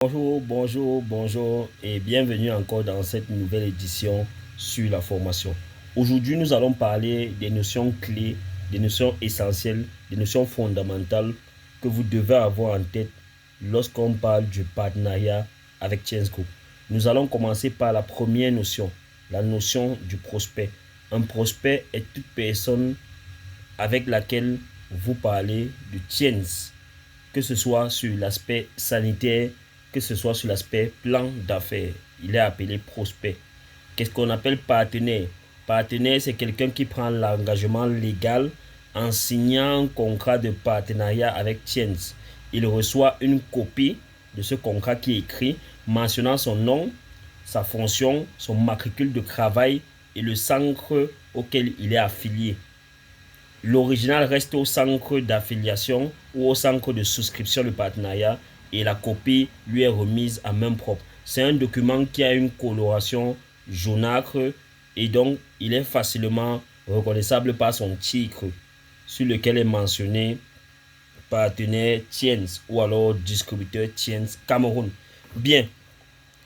Bonjour et bienvenue encore dans cette nouvelle édition sur la formation. Aujourd'hui, nous allons parler des notions clés, des notions essentielles, des notions fondamentales que vous devez avoir en tête lorsqu'on parle du partenariat avec Change Group. Nous allons commencer par la première notion, la notion du prospect. Un prospect est toute personne avec laquelle vous parlez de Change, que ce soit sur l'aspect sanitaire, que ce soit sur l'aspect plan d'affaires. Il est appelé prospect. Qu'est-ce qu'on appelle partenaire? Partenaire, c'est quelqu'un qui prend l'engagement légal en signant un contrat de partenariat avec Tiens. Il reçoit une copie de ce contrat qui est écrit mentionnant son nom, sa fonction, son matricule de travail et le centre auquel il est affilié. L'original reste au centre d'affiliation ou au centre de souscription de partenariat et la copie lui est remise à main propre. C'est un document qui a une coloration jaunâtre et donc il est facilement reconnaissable par son titre sur lequel est mentionné partenaire Tiens ou alors distributeur Tiens Cameroun. Bien,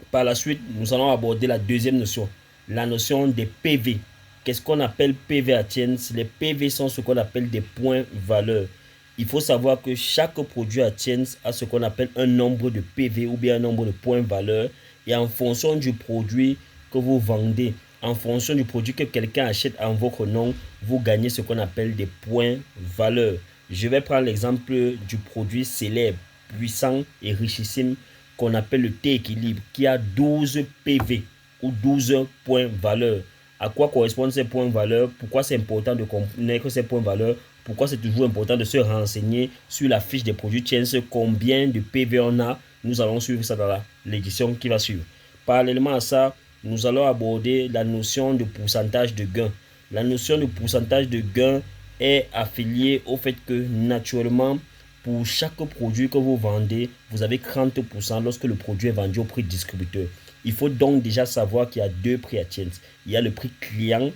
par la suite, nous allons aborder la deuxième notion, la notion des PV. Qu'est-ce qu'on appelle PV à Tiens? Les PV sont ce qu'on appelle des points valeurs. Il faut savoir que chaque produit à Tiens a ce qu'on appelle un nombre de PV ou bien un nombre de points valeurs. Et en fonction du produit que vous vendez, en fonction du produit que quelqu'un achète en votre nom, vous gagnez ce qu'on appelle des points valeurs. Je vais prendre l'exemple du produit célèbre, puissant et richissime qu'on appelle le T-équilibre, qui a 12 PV ou 12 points valeurs. À quoi correspondent ces points valeurs? Pourquoi c'est important de connaître ces points valeurs? Pourquoi c'est toujours important de se renseigner sur la fiche des produits Tiens, combien de PV on a? Nous allons suivre ça dans l'édition qui va suivre. Parallèlement à ça, nous allons aborder la notion de pourcentage de gain. La notion de pourcentage de gain est affiliée au fait que naturellement, pour chaque produit que vous vendez, vous avez 30% lorsque le produit est vendu au prix distributeur. Il faut donc déjà savoir qu'il y a deux prix à Tiens. Il y a le prix client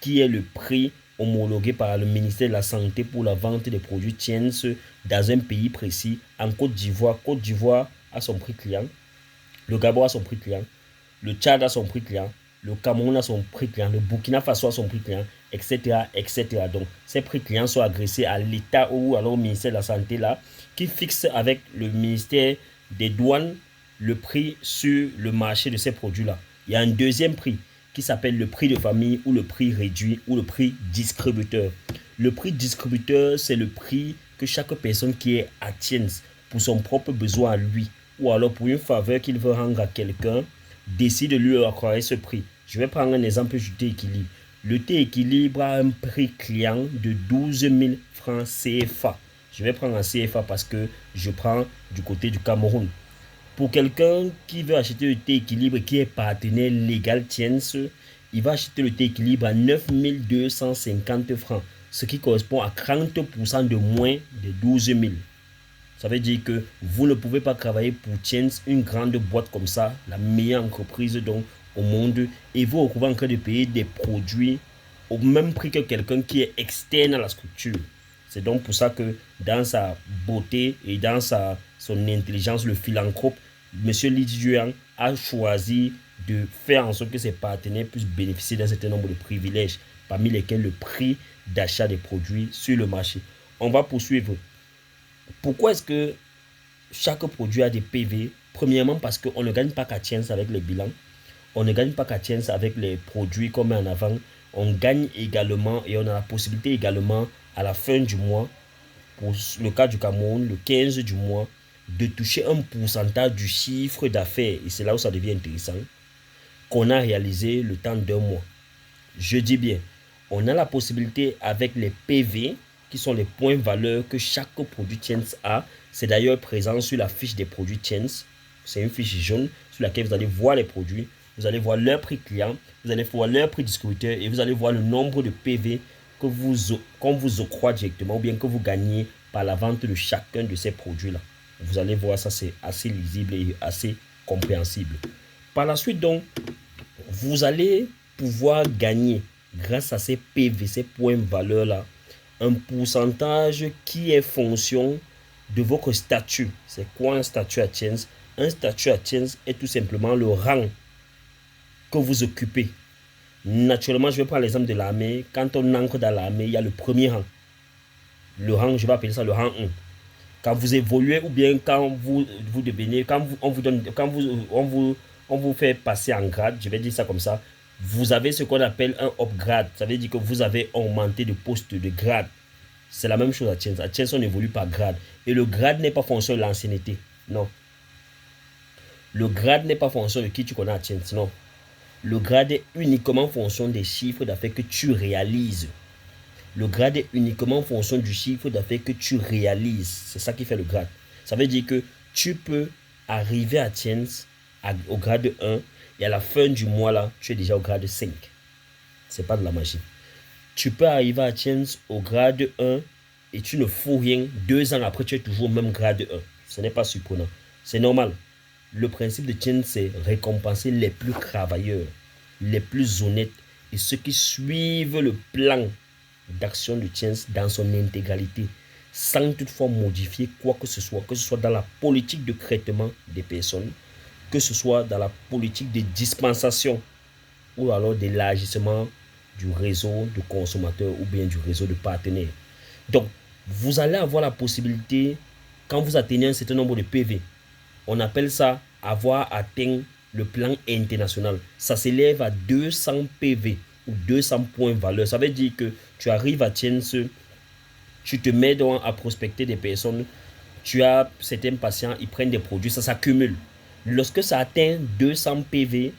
qui est le prix homologué par le ministère de la Santé pour la vente des produits Tiens dans un pays précis. En Côte d'Ivoire, Côte d'Ivoire a son prix client, le Gabon a son prix client, le Tchad a son prix client, le Cameroun a son prix client, le Burkina Faso a son prix client, etc. etc. Donc, ces prix clients sont agressés à l'État ou alors au ministère de la Santé là, qui fixe avec le ministère des Douanes le prix sur le marché de ces produits-là. Il y a un deuxième prix qui s'appelle le prix de famille ou le prix réduit ou le prix distributeur. Le prix distributeur, c'est le prix que chaque personne qui est à Tiens pour son propre besoin à lui ou alors pour une faveur qu'il veut rendre à quelqu'un, décide de lui accorder ce prix. Je vais prendre un exemple du T-équilibre. Le T-équilibre a un prix client de 12 000 francs CFA. Je vais prendre un CFA parce que je prends du côté du Cameroun. Pour quelqu'un qui veut acheter le T-équilibre qui est partenaire légal Tiens, il va acheter le T-équilibre à 9 250 francs, ce qui correspond à 30% de moins de 12 000. Ça veut dire que vous ne pouvez pas travailler pour Tiens, une grande boîte comme ça, la meilleure entreprise donc, au monde, et vous retrouvez en train de payer des produits au même prix que quelqu'un qui est externe à la structure. C'est donc pour ça que dans sa beauté et dans son intelligence, le philanthrope, M. Li Jian a choisi de faire en sorte que ses partenaires puissent bénéficier d'un certain nombre de privilèges, parmi lesquels le prix d'achat des produits sur le marché. On va poursuivre. Pourquoi est-ce que chaque produit a des PV? Premièrement, parce qu'on ne gagne pas qu'à Tiens avec le bilan. On ne gagne pas qu'à Tiens avec les produits qu'on met en avant. On gagne également et on a la possibilité également à la fin du mois, pour le cas du Cameroun, le 15 du mois, de toucher un pourcentage du chiffre d'affaires. Et c'est là où ça devient intéressant. Qu'on a réalisé le temps d'un mois. Je dis bien, on a la possibilité avec les PV, qui sont les points valeurs que chaque produit Tiens a. C'est d'ailleurs présent sur la fiche des produits Tiens. C'est une fiche jaune sur laquelle vous allez voir les produits. Vous allez voir leur prix client, vous allez voir leur prix distributeur et vous allez voir le nombre de PV qu'on vous octroie directement ou bien que vous gagnez par la vente de chacun de ces produits-là. Vous allez voir ça, c'est assez lisible et assez compréhensible. Par la suite, donc, vous allez pouvoir gagner, grâce à ces PV, ces points valeurs-là, un pourcentage qui est fonction de votre statut. C'est quoi un statut à Tiens? Un statut à Chance est tout simplement le rang que vous occupez. Naturellement, je vais prendre l'exemple de l'armée. Quand on entre dans l'armée, il y a le premier rang. Le rang, je vais appeler ça le rang 1. Quand vous évoluez ou bien quand vous devenez, on vous donne, on vous fait passer en grade, je vais dire ça comme ça, vous avez ce qu'on appelle un upgrade. Ça veut dire que vous avez augmenté de poste de grade. C'est la même chose à Chance. À Chance, on évolue par grade. Et le grade n'est pas fonction de l'ancienneté. Non. Le grade n'est pas fonction de qui tu connais à Chance. Non. Le grade est uniquement fonction des chiffres d'affaires que tu réalises. Le grade est uniquement en fonction du chiffre d'affaires que tu réalises. C'est ça qui fait le grade. Ça veut dire que tu peux arriver à Chance au grade 1 et à la fin du mois là, tu es déjà au grade 5. C'est pas de la magie. Tu peux arriver à Chance au grade 1 et tu ne fous rien. 2 ans après, tu es toujours au même grade 1. Ce n'est pas surprenant. C'est normal. Le principe de Chance, c'est récompenser les plus travailleurs, les plus honnêtes et ceux qui suivent le plan d'action de Chance dans son intégralité, sans toutefois modifier quoi que ce soit dans la politique de traitement des personnes, que ce soit dans la politique de dispensation ou alors d'élargissement du réseau de consommateurs ou bien du réseau de partenaires. Donc, vous allez avoir la possibilité, quand vous atteignez un certain nombre de PV, on appelle ça avoir atteint le plan international. Ça s'élève à 200 PV ou 200 points valeur. Ça veut dire que tu arrives à Chance, tu te mets donc à prospecter des personnes, tu as certains patients, ils prennent des produits, ça s'accumule. Lorsque ça atteint 200 PV,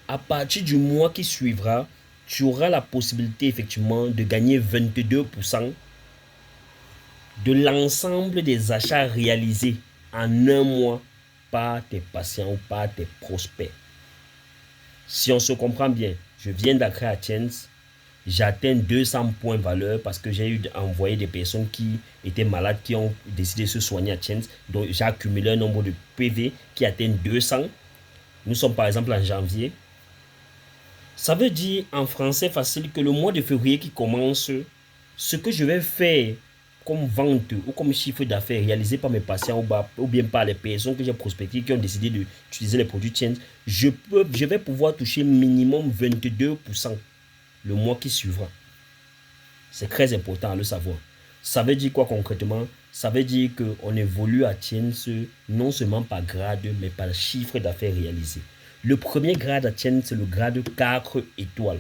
à partir du mois qui suivra, tu auras la possibilité effectivement de gagner 22% de l'ensemble des achats réalisés en un mois par tes patients ou par tes prospects. Si on se comprend bien, je viens d'accéder à Chance, j'atteins 200 points valeur parce que j'ai envoyé des personnes qui étaient malades, qui ont décidé de se soigner à Chance. Donc j'ai accumulé un nombre de PV qui atteint 200. Nous sommes par exemple en janvier. Ça veut dire en français facile que le mois de février qui commence, ce que je vais faire comme vente ou comme chiffre d'affaires réalisé par mes patients ou bien par les personnes que j'ai prospectées qui ont décidé d'utiliser les produits Chance, je vais pouvoir toucher minimum 22% le mois qui suivra. C'est très important à le savoir. Ça veut dire quoi concrètement? Ça veut dire qu'on évolue à Chance non seulement par grade, mais par chiffre d'affaires réalisé. Le premier grade à Chance, c'est le grade 4 étoiles.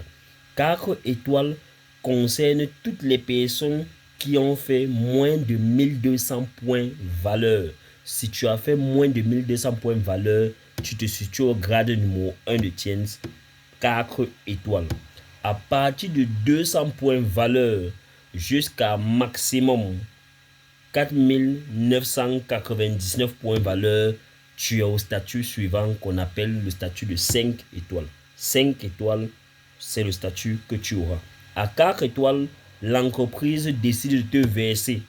4 étoiles concerne toutes les personnes qui ont fait moins de 1200 points valeur. Si tu as fait moins de 1200 points valeur, tu te situes au grade numéro 1 de Chance, 4 étoiles. À partir de 200 points valeur jusqu'à maximum 4999 points valeur, tu es au statut suivant qu'on appelle le statut de 5 étoiles. 5 étoiles, c'est le statut que tu auras. À 4 étoiles, l'entreprise décide de te verser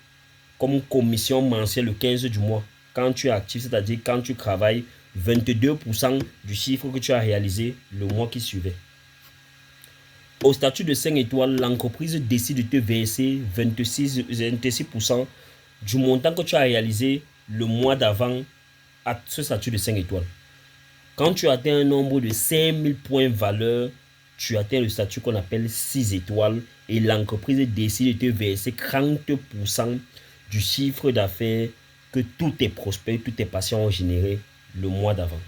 comme commission mensuelle le 15 du mois. Quand tu es actif, c'est-à-dire quand tu travailles, 22% du chiffre que tu as réalisé le mois qui suivait. Au statut de 5 étoiles, l'entreprise décide de te verser 26% du montant que tu as réalisé le mois d'avant à ce statut de 5 étoiles. Quand tu atteins un nombre de 5000 points valeur, tu atteins le statut qu'on appelle 6 étoiles et l'entreprise décide de te verser 30% du chiffre d'affaires que tous tes prospects, tous tes patients ont généré le mois d'avant.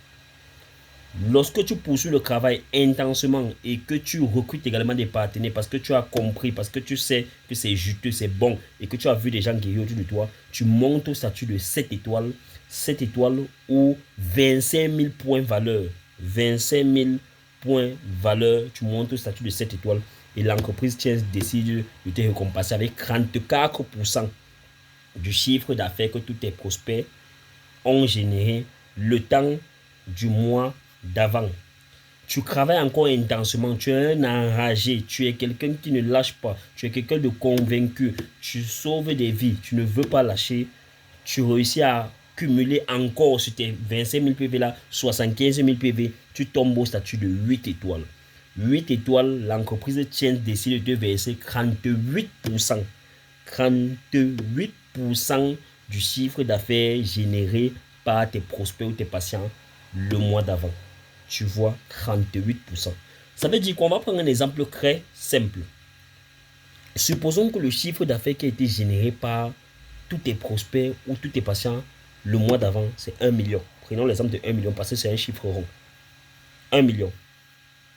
Lorsque tu poursuis le travail intensement et que tu recrutes également des partenaires parce que tu as compris, parce que tu sais que c'est juteux, c'est bon et que tu as vu des gens guérir autour de toi, tu montes au statut de 7 étoiles. 7 étoiles ou 25 000 points valeur. 25 000 points valeur, tu montes au statut de 7 étoiles et l'entreprise décide de te récompenser avec 34% du chiffre d'affaires que tous tes prospects ont généré le temps du mois d'avant. Tu travailles encore intensément, tu es un enragé, tu es quelqu'un qui ne lâche pas, tu es quelqu'un de convaincu, tu sauves des vies, tu ne veux pas lâcher, tu réussis à cumuler encore sur tes 25 000 PV là, 75 000 PV, tu tombes au statut de 8 étoiles. 8 étoiles, l'entreprise Chance décide de te verser 38%. 38% du chiffre d'affaires généré par tes prospects ou tes patients le mois d'avant. Tu vois, 38%. Ça veut dire qu'on va prendre un exemple très simple. Supposons que le chiffre d'affaires qui a été généré par tous tes prospects ou tous tes patients le mois d'avant, c'est 1 million. Prenons l'exemple de 1 million parce que c'est un chiffre rond. 1 million.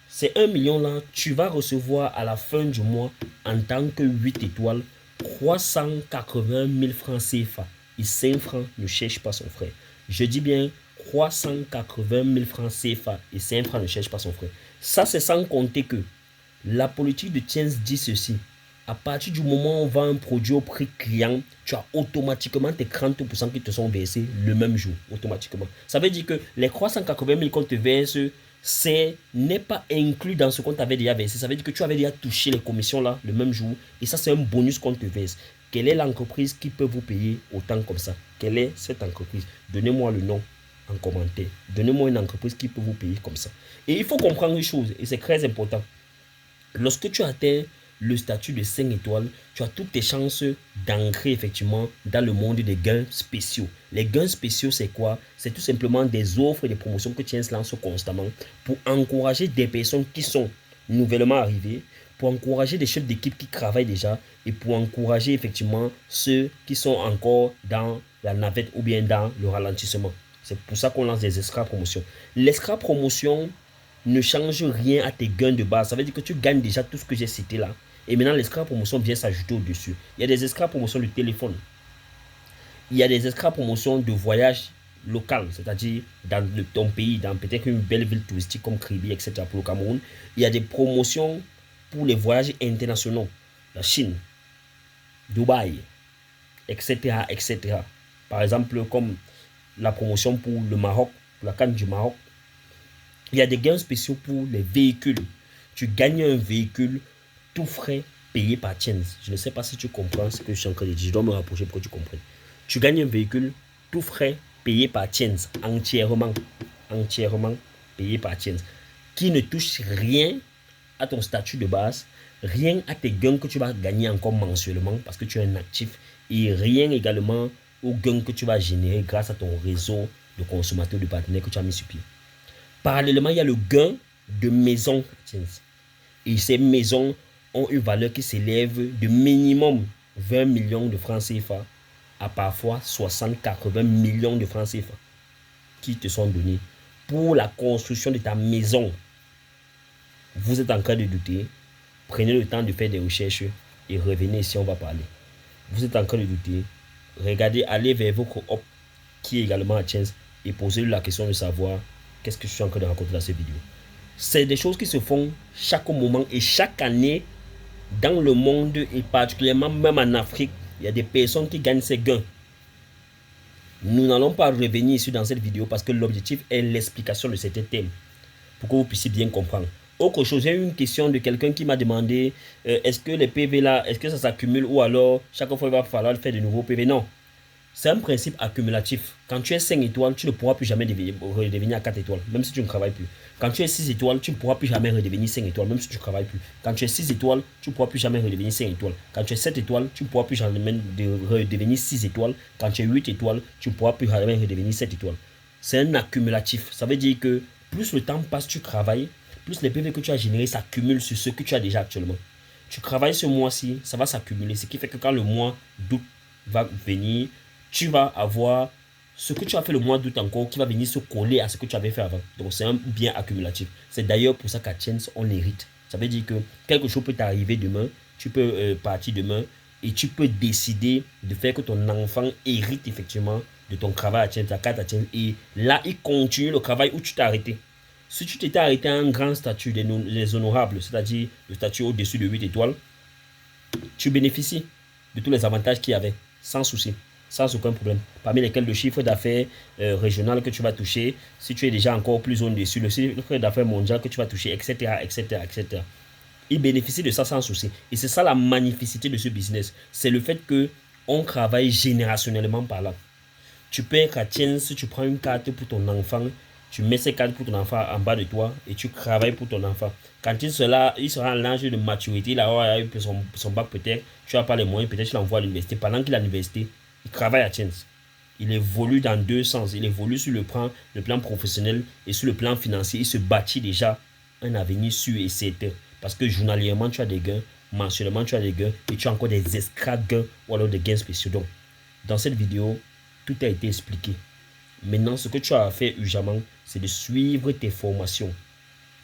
Ces 1 million là, tu vas recevoir à la fin du mois en tant que 8 étoiles 380 000 francs CFA. Et 5 francs ne cherche pas son frère. Je dis bien 380 000 francs CFA et 5 francs ne cherche pas son frère. Ça, c'est sans compter que la politique de Tiens dit ceci. À partir du moment où on vend un produit au prix client, tu as automatiquement tes 30% qui te sont versés le même jour. Automatiquement. Ça veut dire que les 380 000 qu'on te verse, n'est pas inclus dans ce qu'on t'avait déjà versé. Ça veut dire que tu avais déjà touché les commissions là le même jour. Et ça, c'est un bonus qu'on te verse. Quelle est l'entreprise qui peut vous payer autant comme ça? Quelle est cette entreprise? Donnez-moi le nom en commentaire. Donnez-moi une entreprise qui peut vous payer comme ça. Et il faut comprendre une chose, et c'est très important. Lorsque tu atteins le statut de 5 étoiles, tu as toutes tes chances d'ancrer effectivement dans le monde des gains spéciaux. Les gains spéciaux, c'est quoi? C'est tout simplement des offres et des promotions que Tiens lance constamment pour encourager des personnes qui sont nouvellement arrivées, pour encourager des chefs d'équipe qui travaillent déjà et pour encourager effectivement ceux qui sont encore dans la navette ou bien dans le ralentissement. C'est pour ça qu'on lance des extra promotions. L'extra promotion ne change rien à tes gains de base. Ça veut dire que tu gagnes déjà tout ce que j'ai cité là. Et maintenant, l'extra promotion vient s'ajouter au-dessus. Il y a des extra promotions de téléphone. Il y a des extra promotions de voyage local, c'est-à-dire dans ton pays, dans peut-être une belle ville touristique comme Kribi, etc. pour le Cameroun. Il y a des promotions pour les voyages internationaux. La Chine, Dubaï, etc., etc. Par exemple, comme la promotion pour le Maroc, pour la CAN du Maroc. Il y a des gains spéciaux pour les véhicules. Tu gagnes un véhicule tout frais payé par Tiens. Je ne sais pas si tu comprends ce que je suis en train de dire. Je dois me rapprocher pour que tu comprennes. Tu gagnes un véhicule tout frais payé par Tiens. Entièrement payé par Tiens. Qui ne touche rien à ton statut de base, rien à tes gains que tu vas gagner encore mensuellement parce que tu es un actif et rien également aux gains que tu vas générer grâce à ton réseau de consommateurs, de partenaires que tu as mis sur pied. Parallèlement, il y a le gain de maisons. Et ces maisons ont une valeur qui s'élève de minimum 20 millions de francs CFA à parfois 60-80 millions de francs CFA qui te sont donnés pour la construction de ta maison. Vous êtes en train de douter, prenez le temps de faire des recherches et revenez ici, on va parler. Vous êtes en train de douter, regardez, allez vers votre hop qui est également à Tiens et posez-lui la question de savoir qu'est-ce que je suis en train de raconter dans cette vidéo. C'est des choses qui se font chaque moment et chaque année dans le monde et particulièrement même en Afrique. Il y a des personnes qui gagnent ces gains. Nous n'allons pas revenir ici dans cette vidéo parce que l'objectif est l'explication de certains thèmes pour que vous puissiez bien comprendre. Autre chose, j'ai eu une question de quelqu'un qui m'a demandé est-ce que les PV là, est-ce que ça s'accumule ou alors chaque fois il va falloir faire de nouveaux PV? Non. C'est un principe accumulatif. Quand tu es 5 étoiles, tu ne pourras plus jamais redevenir à 4 étoiles, même si tu ne travailles plus. Quand tu es 6 étoiles, tu ne pourras plus jamais redevenir 5 étoiles, même si tu ne travailles plus. Quand tu es 6 étoiles, tu ne pourras plus jamais redevenir 5 étoiles. Quand tu es 7 étoiles, tu ne pourras plus jamais redevenir 6 étoiles. Quand tu es 8 étoiles, tu ne pourras plus jamais redevenir 7 étoiles. C'est un accumulatif. Ça veut dire que plus le temps passe, tu travailles, plus les PV que tu as générés s'accumulent sur ceux que tu as déjà actuellement. Tu travailles ce mois-ci, ça va s'accumuler. Ce qui fait que quand le mois d'août va venir, tu vas avoir ce que tu as fait le mois d'août encore qui va venir se coller à ce que tu avais fait avant. Donc c'est un bien accumulatif. C'est d'ailleurs pour ça qu'à Tiens, on hérite. Ça veut dire que quelque chose peut t'arriver demain, tu peux partir demain et tu peux décider de faire que ton enfant hérite effectivement de ton travail à Tiens, ta carte à Tiens. Et là, il continue le travail où tu t'es arrêté. Si tu t'étais arrêté à un grand statut des honorables, c'est-à-dire le statut au-dessus de 8 étoiles, tu bénéficies de tous les avantages qu'il y avait, sans souci. Sans aucun problème. Parmi lesquels le chiffre d'affaires régional que tu vas toucher, si tu es déjà encore plus au-dessus, le chiffre d'affaires mondial que tu vas toucher, etc., etc., etc. Ils bénéficient de ça sans souci. Et c'est ça la magnificité de ce business. C'est le fait qu'on travaille générationnellement par là. Tu paies qu'à Tiens, si tu prends une carte pour ton enfant, tu mets ces cartes pour ton enfant en bas de toi et tu travailles pour ton enfant. Quand il sera à l'âge de maturité, il aura eu son bac peut-être, tu n'as pas les moyens, peut-être tu l'envoies à l'université. Pendant qu'il est à l'université, il travaille à Tiens. il évolue dans deux sens. Il évolue sur le plan professionnel et sur le plan financier. Il se bâtit déjà un avenir sûr et certain. Parce que journalièrement, tu as des gains, mensuellement, tu as des gains et tu as encore des extra gains ou alors des gains spéciaux. Donc, dans cette vidéo, tout a été expliqué. Maintenant, ce que tu as à faire urgemment, c'est de suivre tes formations.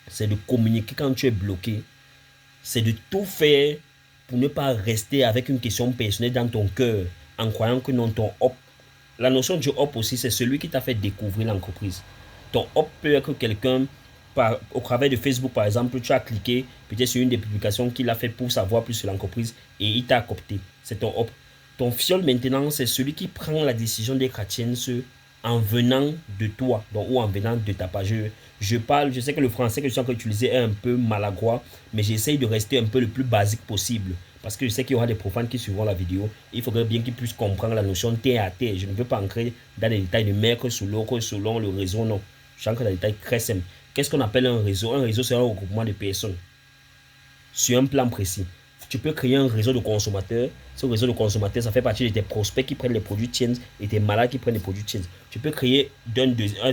C'est de communiquer quand tu es bloqué. C'est de tout faire pour ne pas rester avec une question personnelle dans ton cœur en croyant que non, ton hop. La notion du hop aussi, c'est celui qui t'a fait découvrir l'entreprise. Ton hop peut être quelqu'un, au travers de Facebook par exemple, tu as cliqué peut-être sur une des publications qu'il a fait pour savoir plus sur l'entreprise et il t'a coopté. C'est ton hop. Ton fiole maintenant, c'est celui qui prend la décision d'être chrétien en venant de toi, donc, ou en venant de ta page. Je sais que le français que je suis en train d'utiliser est un peu maladroit, mais j'essaye de rester un peu le plus basique possible. Parce que je sais qu'il y aura des profanes qui suivront la vidéo. Il faudrait bien qu'ils puissent comprendre la notion terre à terre. Je ne veux pas entrer dans les détails de mettre sous l'eau, selon le réseau, non. Je suis entre dans des détails très simples. Qu'est-ce qu'on appelle un réseau? Un réseau, c'est un regroupement de personnes sur un plan précis. Tu peux créer un réseau de consommateurs. Ce réseau de consommateurs, ça fait partie de tes prospects qui prennent les produits tiens et tes malades qui prennent les produits tiens. Tu peux créer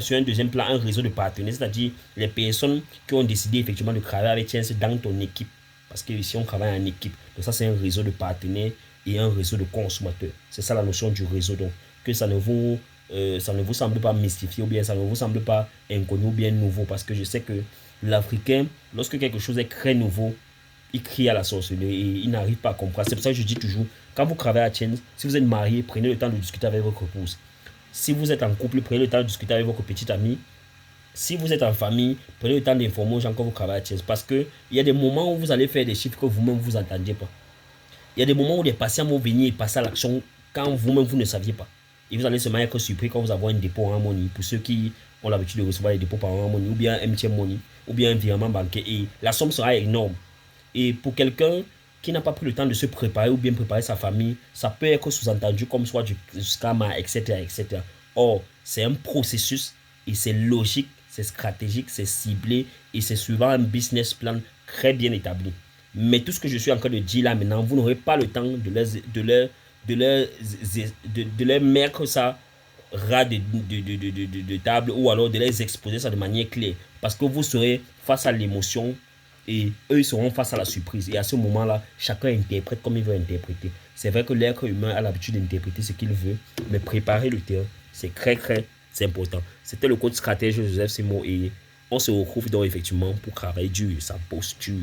sur un deuxième plan un réseau de partenaires, c'est-à-dire les personnes qui ont décidé effectivement de travailler avec tiens dans ton équipe. Parce que ici, on travaille en équipe. Donc ça, c'est un réseau de partenaires et un réseau de consommateurs. C'est ça la notion du réseau. Donc, que ça ne vous semble pas mystifié ou bien ça ne vous semble pas inconnu ou bien nouveau. Parce que je sais que l'Africain, lorsque quelque chose est très nouveau, il crie à la sorcellerie et il n'arrive pas à comprendre. C'est pour ça que je dis toujours, quand vous travaillez à Tiens, si vous êtes marié, prenez le temps de discuter avec votre épouse. Si vous êtes en couple, prenez le temps de discuter avec votre petite amie. Si vous êtes en famille, prenez le temps d'informer aux gens quand vous travaillez à Tiens. Parce qu'il y a des moments où vous allez faire des chiffres que vous-même vous n'entendiez pas. Il y a des moments où des patients vont venir et passer à l'action quand vous-même vous ne saviez pas. Et vous allez seulement être surpris quand vous avez un dépôt en money. Pour ceux qui ont l'habitude de recevoir des dépôts par en money, ou bien un MTM money, ou bien un virement bancaire. Et la somme sera énorme. Et pour quelqu'un qui n'a pas pris le temps de se préparer ou bien préparer sa famille, ça peut être sous-entendu comme soit du scam, etc., etc. Or, c'est un processus et c'est logique, c'est stratégique, c'est ciblé et c'est suivant un business plan très bien établi. Mais tout ce que je suis en train de dire là maintenant, vous n'aurez pas le temps de leur mettre ça ras de table ou alors de les exposer ça de manière claire. Parce que vous serez face à l'émotion et eux ils seront face à la surprise. Et à ce moment-là, chacun interprète comme il veut interpréter. C'est vrai que l'être humain a l'habitude d'interpréter ce qu'il veut, mais préparer le terrain, c'est très important. C'était le coach stratège Joseph Simo et on se retrouve donc effectivement pour travailler dur sa posture.